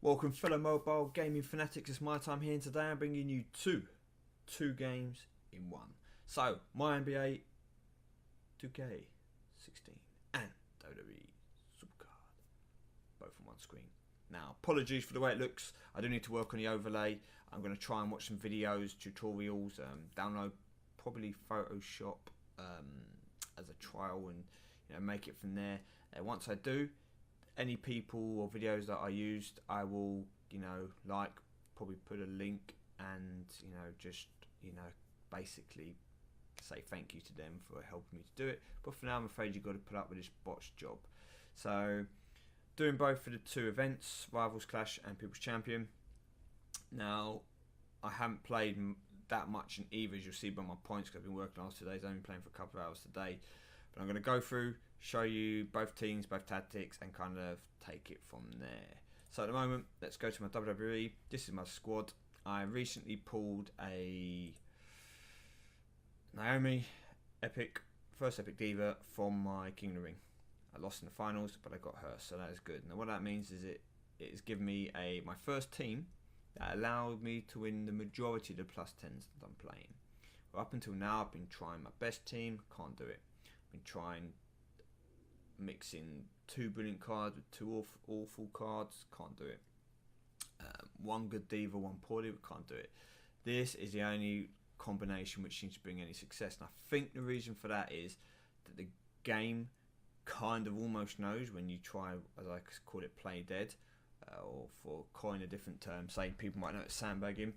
Welcome fellow mobile gaming fanatics, it's MyTyme here, and today I'm bringing you two games in one. So, MyNBA2K16 and WWE Supercard, both on one screen. Now, apologies for the way it looks, I do need to work on the overlay. I'm going to try and watch some videos, tutorials, download probably Photoshop as a trial and make it from there. Once I do, any people or videos that I used, I will, probably put a link and, just, basically say thank you to them for helping me to do it. But for now, I'm afraid you've got to put up with this botched job. So, doing both for the two events, Rivals Clash and People's Champion. Now, I haven't played that much in either, as you'll see by my points, because I've been working the last 2 days. I've been playing for a couple of hours today. But I'm going to go through, show you both teams, both tactics, and kind of take it from there. So at the moment, let's go to my WWE. This is my squad. I recently pulled a Naomi first Epic Diva from my King of the Ring. I lost in the finals, but I got her, so that is good. Now what that means is it has given me my first team that allowed me to win the majority of the +10s that I'm playing. Well, up until now, I've been trying my best team, can't do it. I've been trying mixing 2 brilliant cards with 2 awful cards, can't do it. 1 good diva, 1 poor diva, can't do it. This is the only combination which seems to bring any success, and I think the reason for that is that the game kind of almost knows when you try, as I call it, play dead, or for coin a different term, say people might know it's sandbagging,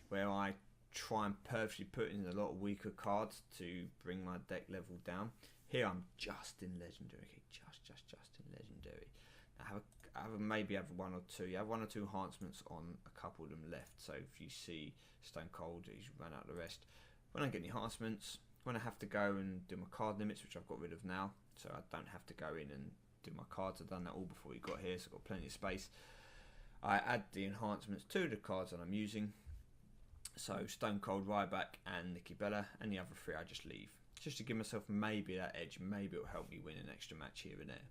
where I try and purposely put in a lot of weaker cards to bring my deck level down. Here I'm just in legendary, okay, just in legendary. Maybe have 1 or 2. You have 1 or 2 enhancements on a couple of them left. So if you see Stone Cold, he's run out the rest. When I get the enhancements, when I have to go and do my card limits, which I've got rid of now, so I don't have to go in and do my cards. I've done that all before we got here, so I've got plenty of space. I add the enhancements to the cards that I'm using. So Stone Cold, Ryback, and Nikki Bella, and the other 3 I just leave, just to give myself maybe that edge. Maybe it'll help me win an extra match here and there.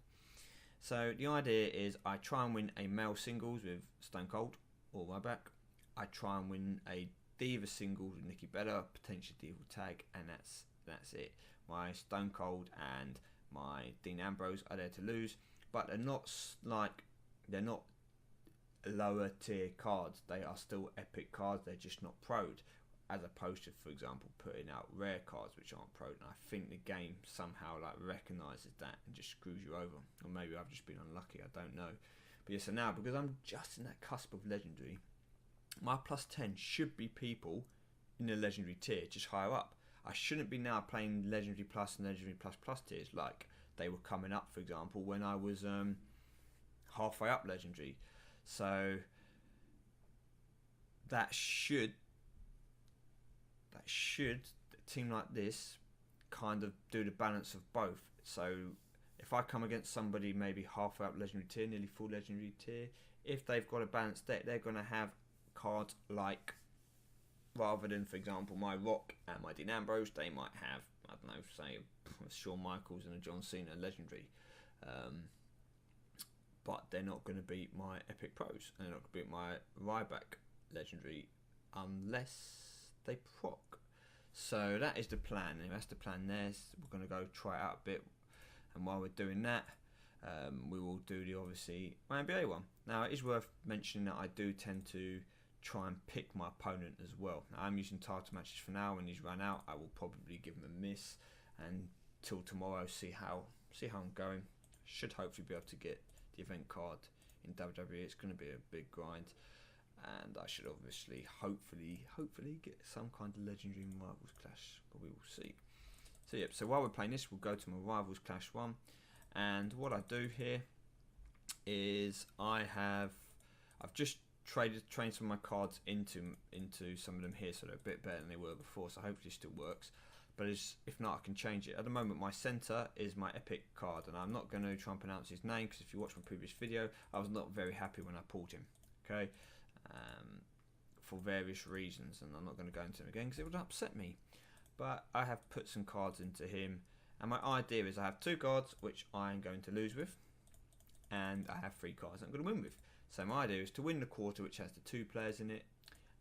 So the idea is I try and win a male singles with Stone Cold or Ryback. I try and win a diva singles with Nikki Bella, potentially diva tag, and that's it. My Stone Cold and my Dean Ambrose are there to lose, but they're not lower tier cards. They are still epic cards. They're just not pro'd, as opposed to, for example, putting out rare cards which aren't pro'd. And I think the game somehow recognises that and just screws you over. Or maybe I've just been unlucky, I don't know. But yeah, so now, because I'm just in that cusp of legendary, my +10 should be people in the legendary tier, just higher up. I shouldn't be now playing legendary plus and legendary plus tiers like they were coming up, for example, when I was halfway up legendary. So that should a team like this kind of do the balance of both. So if I come against somebody maybe halfway up legendary tier, nearly full legendary tier, if they've got a balanced deck, they're going to have cards like, rather than, for example, my Rock and my Dean Ambrose, they might have, I don't know, say a Shawn Michaels and a John Cena legendary. But they're not going to beat my Epic Pros, and they're not going to beat my Ryback legendary unless they proc. So that is the plan, and that's the plan there. So we're going to go try it out a bit, and while we're doing that, we will do the, obviously, my NBA one. Now, it is worth mentioning that I do tend to try and pick my opponent as well. Now, I'm using title matches for now. When he's run out, I will probably give him a miss, and till tomorrow, see how I'm going. Should hopefully be able to get the event card in WWE. It's going to be a big grind, and I should obviously hopefully get some kind of legendary Rivals Clash, but we will see. So yep, so while we're playing this, we'll go to my Rivals Clash one, and what I do here is I've just trained some of my cards into some of them here, so they're a bit better than they were before, so hopefully it still works. But if not, I can change it. At the moment, my centre is my Epic card, and I'm not going to try and pronounce his name, because if you watch my previous video, I was not very happy when I pulled him, okay, for various reasons, and I'm not going to go into them again because it would upset me. But I have put some cards into him, and my idea is I have 2 cards which I'm going to lose with, and I have 3 cards I'm going to win with. So my idea is to win the quarter, which has the 2 players in it,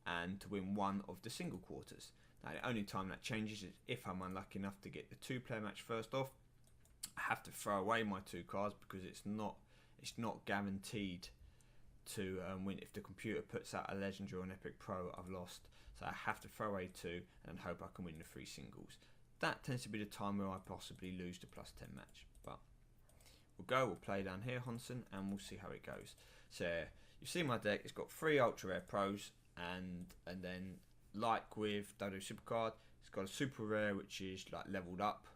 and to win one of the single quarters. Now the only time that changes is if I'm unlucky enough to get the 2-player match first off. I have to throw away my 2 cards because it's not guaranteed to win. If the computer puts out a legendary or an epic pro, I've lost. So I have to throw away 2 and hope I can win the 3 singles. That tends to be the time where I possibly lose the +10 match. But we'll play down here, Honson, and we'll see how it goes. So you see my deck, it's got 3 ultra rare pros, and then like with WWE Supercard, it's got a super rare which is like leveled up.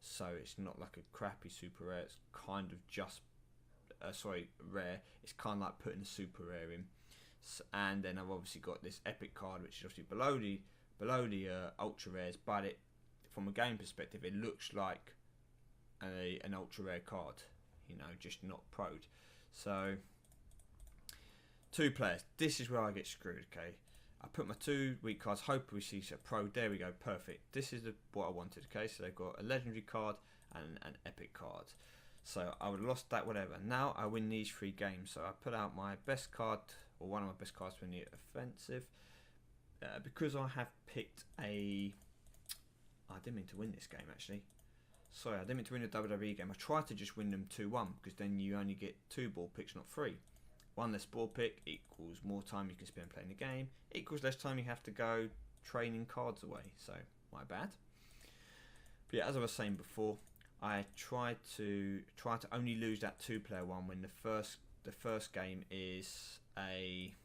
So it's not like a crappy super rare, it's kind of just rare. It's kind of like putting a super rare in. And then I've obviously got this epic card which is obviously below the ultra rares, but it, from a game perspective, it looks like an ultra rare card, you know, just not pro'd. So 2 players, this is where I get screwed. Okay, I put my 2 weak cards, hope we see a pro. There we go, perfect. This is what I wanted. Okay, so they've got a legendary card and an epic card. So I would have lost that, whatever. Now I win these 3 games. So I put out my best card, or one of my best cards for the offensive. Because I have picked a... I didn't mean to win this game, actually. Sorry, I didn't mean to win a WWE game. I tried to just win them 2-1, because then you only get 2 ball picks, not 3. 1 less ball pick equals more time you can spend playing the game, equals less time you have to go training cards away. So, my bad. But yeah, as I was saying before, I tried to only lose that 2-player one when the first game is a...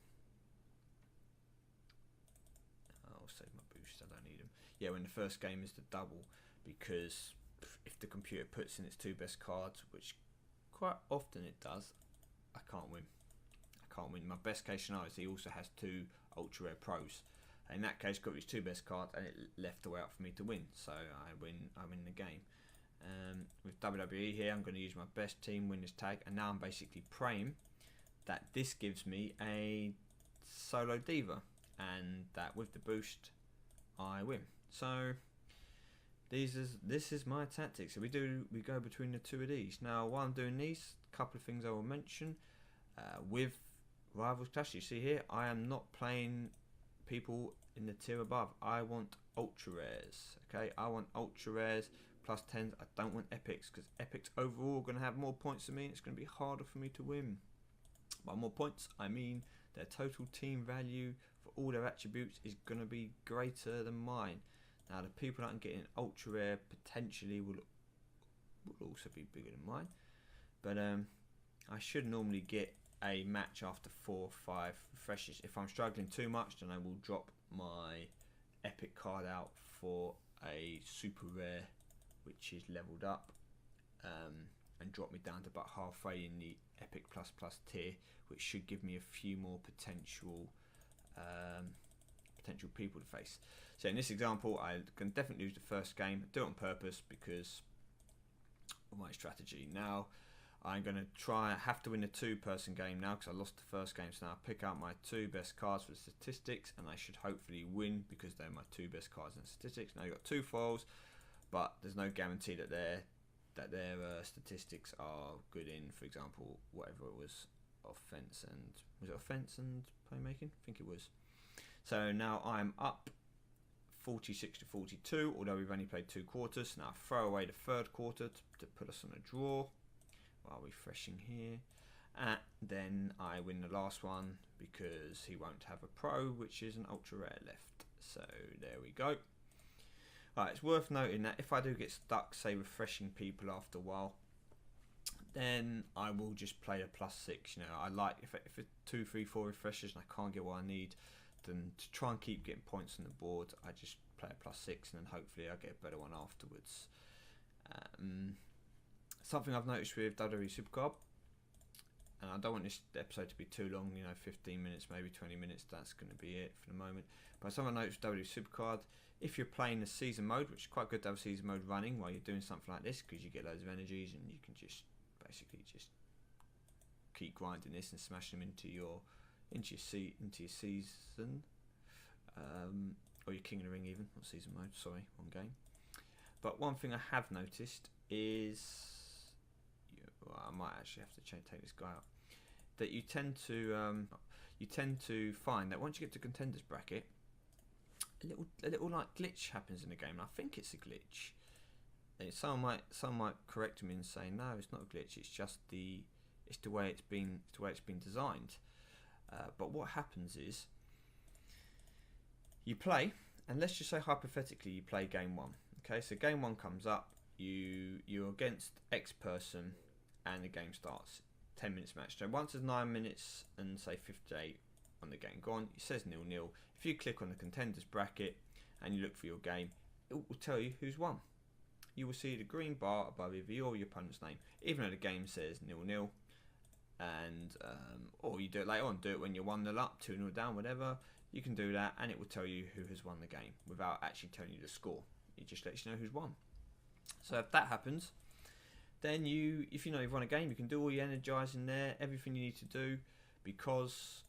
I'll save my boost, I don't need them. Yeah, when the first game is the double, because if the computer puts in its 2 best cards, which quite often it does, I can't win. My best case scenario is he also has 2 ultra rare pros. In that case, got his 2 best cards, and it left the way out for me to win. So I win the game. With WWE here, I'm going to use my best team winners tag, and now I'm basically praying that this gives me a solo diva, and that with the boost I win. So this is my tactics. So we go between the 2 of these. Now while I'm doing these, a couple of things I will mention. With Rivals Clash, you see here, I am not playing people in the tier above. I want ultra rares. Okay, I want ultra rares +10s. I don't want epics, because epics overall are going to have more points than me, and it's going to be harder for me to win. By more points, I mean their total team value for all their attributes is going to be greater than mine. Now the people that I'm getting ultra rare potentially will also be bigger than mine, but I should normally get a match after 4 or 5 refreshes. If I'm struggling too much, then I will drop my epic card out for a super rare which is leveled up, and drop me down to about halfway in the epic plus tier, which should give me a few more potential people to face. So in this example, I can definitely lose the first game. Do it on purpose because of my strategy. Now I'm going to have to win a 2-person game now, because I lost the first game. So now I pick out my 2 best cards for the statistics, and I should hopefully win because they're my 2 best cards in statistics. Now you've got 2 foils, but there's no guarantee that their statistics are good in, for example, whatever it was, offense and playmaking? I think it was. So now I'm up 46 to 42, although we've only played 2 quarters. Now I throw away the 3rd quarter to put us on a draw while refreshing here, and then I win the last one because he won't have a pro, which is an ultra rare left. So there we go. Right, it's worth noting that if I do get stuck, say refreshing people after a while, then I will just play a +6. You know, I like if it's 2, 3, 4 refreshes and I can't get what I need, then to try and keep getting points on the board, I just play a +6, and then hopefully I get a better one afterwards. Something I've noticed with WWE Supercard, and I don't want this episode to be too long, you know, 15 minutes, maybe 20 minutes, that's going to be it for the moment. But something I noticed with WWE Supercard, if you're playing the season mode, which is quite good to have season mode running while you're doing something like this, because you get loads of energies and you can just basically just keep grinding this and smashing them into your season, or your King of the Ring even, not season mode, sorry, one game. But one thing I have noticed is, well, I might actually have to take this guy out. that you tend to find that once you get to contenders bracket, a little like glitch happens in the game. I think it's a glitch. And some might correct me and say no, it's not a glitch. It's just the way it's been designed. But what happens is you play, and let's just say hypothetically you play game 1. Okay, so game 1 comes up. You're against X person, and the game starts. 10 minutes match. So once there's 9 minutes and say 58 on the game gone, it says 0-0. If you click on the contenders bracket and you look for your game, it will tell you who's won. You will see the green bar above either your or your opponent's name, even though the game says 0-0. And or you do it later on, do it when you're 1-0 up, 2-0 down, whatever. You can do that, and it will tell you who has won the game without actually telling you the score. It just lets you know who's won. So if that happens, then if you know you've won a game, you can do all your energizing there, everything you need to do, because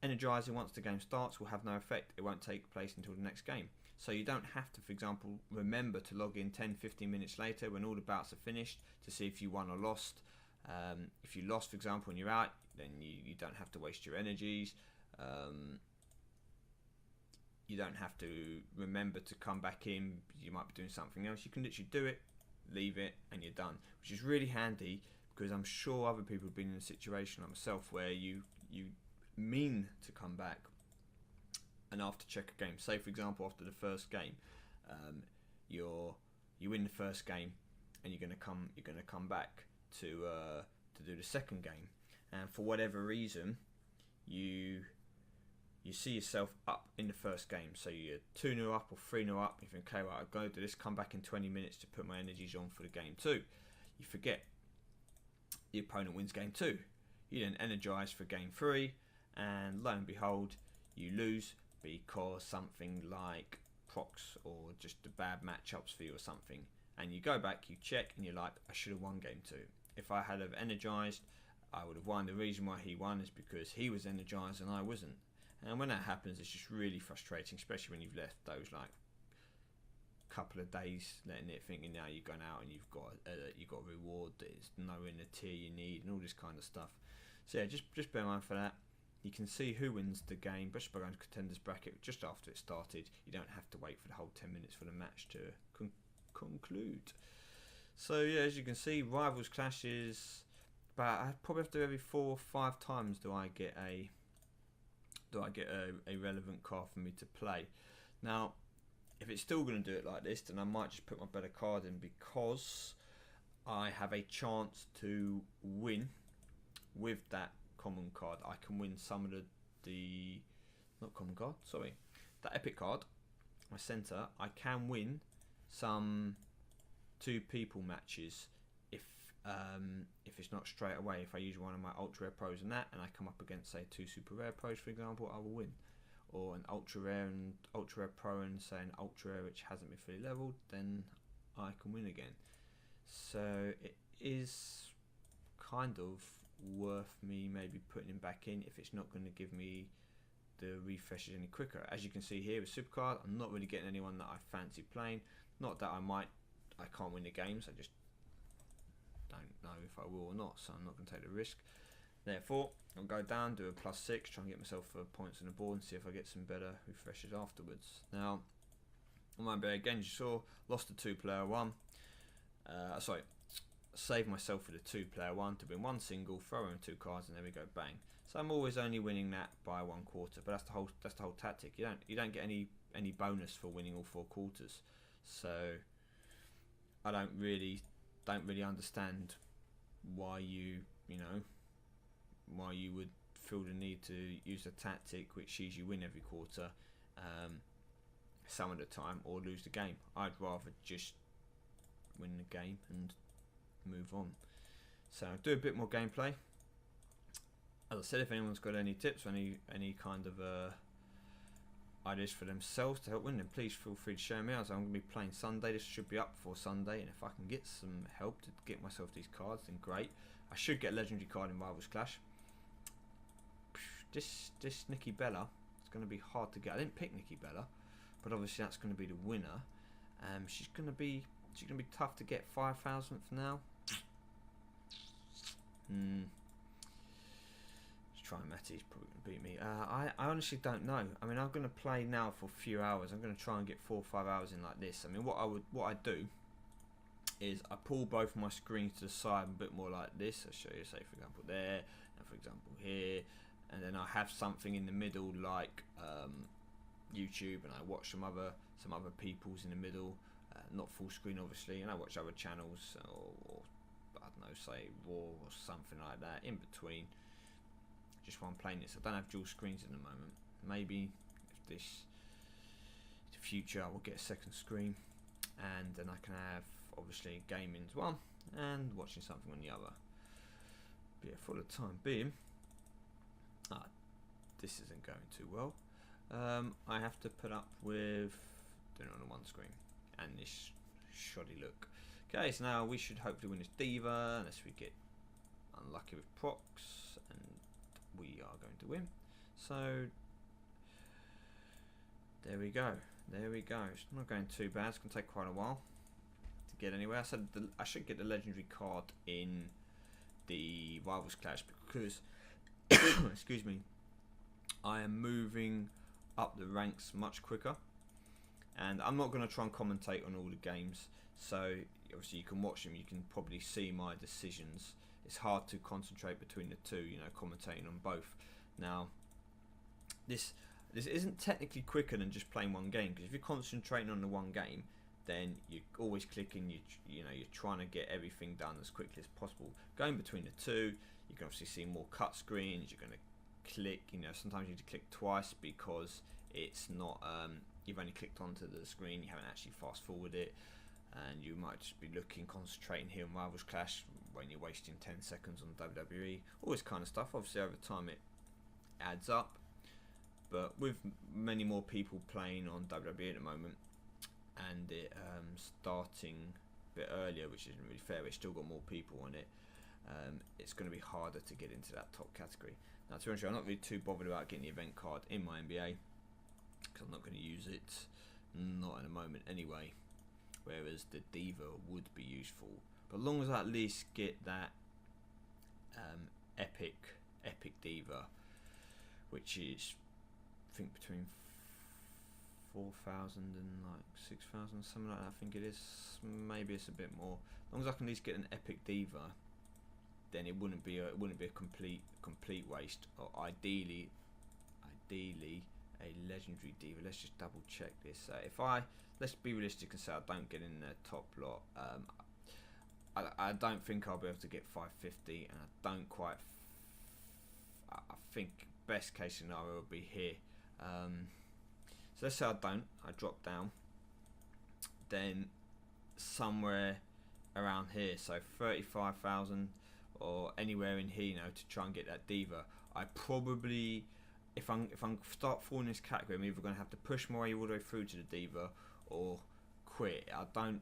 energizing once the game starts will have no effect. It won't take place until the next game. So you don't have to, for example, remember to log in 10-15 minutes later when all the bouts are finished to see if you won or lost. If you lost, for example, and you're out, then you don't have to waste your energies. You don't have to remember to come back in. You might be doing something else. You can literally do it, leave it, and you're done, which is really handy, because I'm sure other people have been in a situation like myself where you mean to come back and after check a game. Say for example, after the first game, you win the first game, and you're gonna come back to do the second game, and for whatever reason you see yourself up in the first game, so you're 2-0 up or 3-0 up. You think, okay, right, I've got to do this, come back in 20 minutes to put my energies on for the game 2. You forget, the opponent wins game 2. You then energize for game 3, and lo and behold, you lose because something like procs or just the bad matchups for you or something. And you go back, you check, and you're like, I should have won game 2. If I had have energized, I would have won. The reason why he won is because he was energized and I wasn't. And when that happens, it's just really frustrating, especially when you've left those like couple of days letting it, thinking now you've gone out and you've got a reward that is nowhere in the tier you need and all this kind of stuff. So yeah, just bear in mind for that. You can see who wins the game just by going to contenders bracket just after it started. You don't have to wait for the whole 10 minutes for the match to conclude. So yeah, as you can see, rivals clashes, but I probably have to do every 4 or 5 times do I get a relevant card for me to play. Now, if it's still going to do it like this, then I might just put my better card in, that common card. I can win some of the not common card, sorry, the epic card, my center. I can win some 2 people matches if it's not straight away. If I use one of my ultra rare pros and I come up against say 2 super rare pros, for example, I will win. Or an ultra rare pro and say an ultra rare which hasn't been fully leveled, then I can win again. So it is kind of worth me maybe putting him back in if it's not going to give me the refreshes any quicker. As you can see here with Supercard, I'm not really getting anyone that I fancy playing. Not that I can't win the games, I just don't know if I will or not, so I'm not going to take the risk. Therefore, I'll go down, do a +6, try and get myself points on the board and see if I get some better refreshes afterwards. Now, on my bet again, you saw, lost the 2-player one. Saved myself for the 2-player one to win 1 single, throw in 2 cards, and there we go, bang. So I'm always only winning that by 1/4, but that's the whole tactic. You don't get any bonus for winning all 4 quarters. So I don't really understand why you would feel the need to use a tactic which sees you win every quarter some of the time or lose the game. I'd rather just win the game and move on. So I'll do a bit more gameplay. As I said, if anyone's got any tips or any kind of ideas for themselves to help win, then please feel free to share me. As I'm going to be playing Sunday, this should be up before Sunday, and if I can get some help to get myself these cards, then great. I should get a legendary card in Rivals Clash. This Nikki Bella, it's going to be hard to get. I didn't pick Nikki Bella, but obviously that's going to be the winner. She's going to be tough to get 5,000th now. try Matty's probably going to beat me. I honestly don't know. I mean, I'm going to play now for a few hours. I'm going to try and get 4 or 5 hours in like this. I mean, what I do is I pull both my screens to the side a bit more like this. I'll show you, say for example there, and for example here, and then I have something in the middle like YouTube, and I watch some other people's in the middle, not full screen obviously, and I watch other channels or I don't know, say Raw or something like that in between. Just while I'm playing this, I don't have dual screens at the moment. Maybe if this the future, I will get a second screen, and then I can have obviously gaming's one and watching something on the other. But yeah, for the time being, this isn't going too well. I have to put up with doing it on one screen and this shoddy look. Okay, so now we should hopefully win this diva unless we get unlucky with procs, and we are going to win. So there we go. It's not going too bad. It's going to take quite a while to get anywhere. I said I should get the legendary card in the Rivals Clash because excuse me, I am moving up the ranks much quicker, and I'm not going to try and commentate on all the games, so obviously you can watch them, you can probably see my decisions. It's hard to concentrate between the two, you know, commentating on both. Now this isn't technically quicker than just playing one game, because if you're concentrating on the one game, then you're always clicking, you know, you're trying to get everything done as quickly as possible. Going between the two, you can obviously see more cut screens, you're going to click, you know, sometimes you need to click twice because it's not, you've only clicked onto the screen, you haven't actually fast forwarded it, and you might just be looking, concentrating here on Rivals Clash when you're wasting 10 seconds on WWE, all this kind of stuff. Obviously over time it adds up, but with many more people playing on WWE at the moment, and it starting a bit earlier, which isn't really fair, it's still got more people on it, it's going to be harder to get into that top category. Now to be honest, I'm not really too bothered about getting the event card in my NBA, because I'm not going to use it, not in a moment anyway, whereas the diva would be useful. But as long as I at least get that epic diva, which is I think between 4,000 and like 6,000, something like that, I think it is. Maybe it's a bit more. As long as I can at least get an epic diva, then it wouldn't be a complete waste. Or ideally a legendary diva. Let's just double check this. Let's be realistic and say I don't get in the top lot. I don't think I'll be able to get 550, and I don't quite. I think best case scenario would be here. So let's say I don't. I drop down. Then somewhere around here, so 35,000 or anywhere in here, you know, to try and get that diva. I probably, if I start falling in this category, I'm either going to have to push my way all the way through to the diva or quit. I don't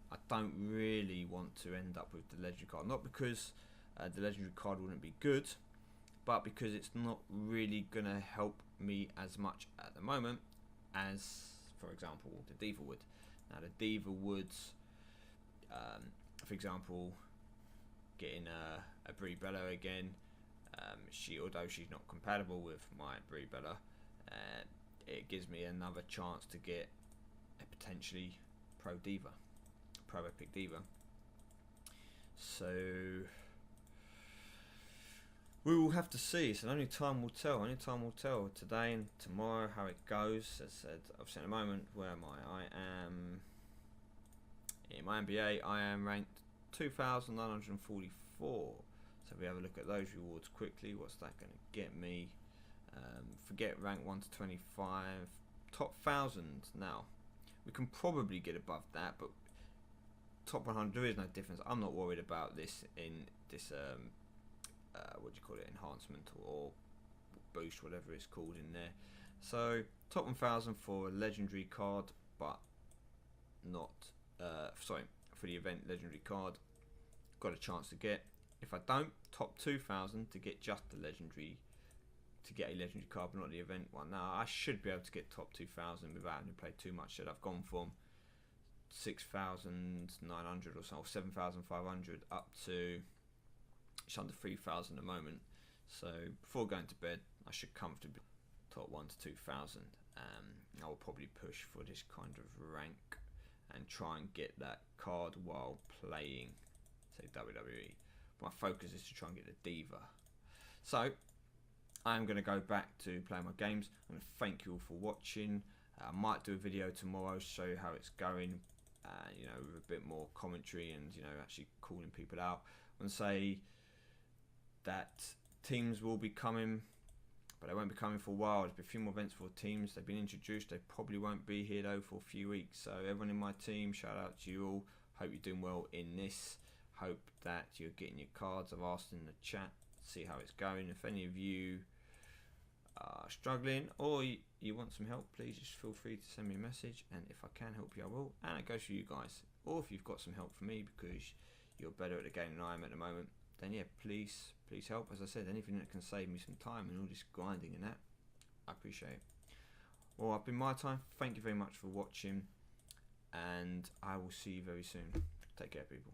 really want to end up with the legendary card, not because the legendary card wouldn't be good, but because it's not really going to help me as much at the moment as, for example, the diva would. Now the diva would, for example, getting a Brie Bella again, although she's not compatible with my Brie Bella, it gives me another chance to get a potentially pro epic diva. So we will have to see. So only time will tell. Today and tomorrow how it goes. As I said, obviously at the moment, where am I? I am in my NBA. I am ranked 2,944. So if we have a look at those rewards quickly, what's that going to get me? Forget rank 1 to 25. Top 1,000 now. We can probably get above that, but top 100, there is no difference. I'm not worried about this in this what do you call it, enhancement or boost, whatever it's called in there. So top 1,000 for a legendary card, but not sorry, for the event legendary card, got a chance to get. If I don't, top 2,000 to get just the legendary, to get a legendary card, but not the event one. Now I should be able to get top 2,000 without having to play too much. So I've gone from 6,900 or so, or 7,500 up to just under 3,000 at the moment. So before going to bed, I should comfortably top 1 to 2,000. I will probably push for this kind of rank and try and get that card while playing, say, WWE. My focus is to try and get the Diva. So I'm going to go back to playing my games. I'm going to thank you all for watching. I might do a video tomorrow, show you how it's going, you know, with a bit more commentary and, you know, actually calling people out, and say that teams will be coming, but they won't be coming for a while. There's been a few more events for teams. They've been introduced. They probably won't be here though for a few weeks. So everyone in my team, shout out to you all. Hope you're doing well in this. Hope that you're getting your cards. I've asked in the chat, see how it's going. If any of you are struggling or you want some help, please just feel free to send me a message, and if I can help you, I will. And it goes for you guys. Or if you've got some help for me because you're better at the game than I am at the moment, then yeah, please help. As I said, anything that can save me some time and all this grinding and that, I appreciate it. Well, I've been MyTyme. Thank you very much for watching, and I will see you very soon. Take care, people.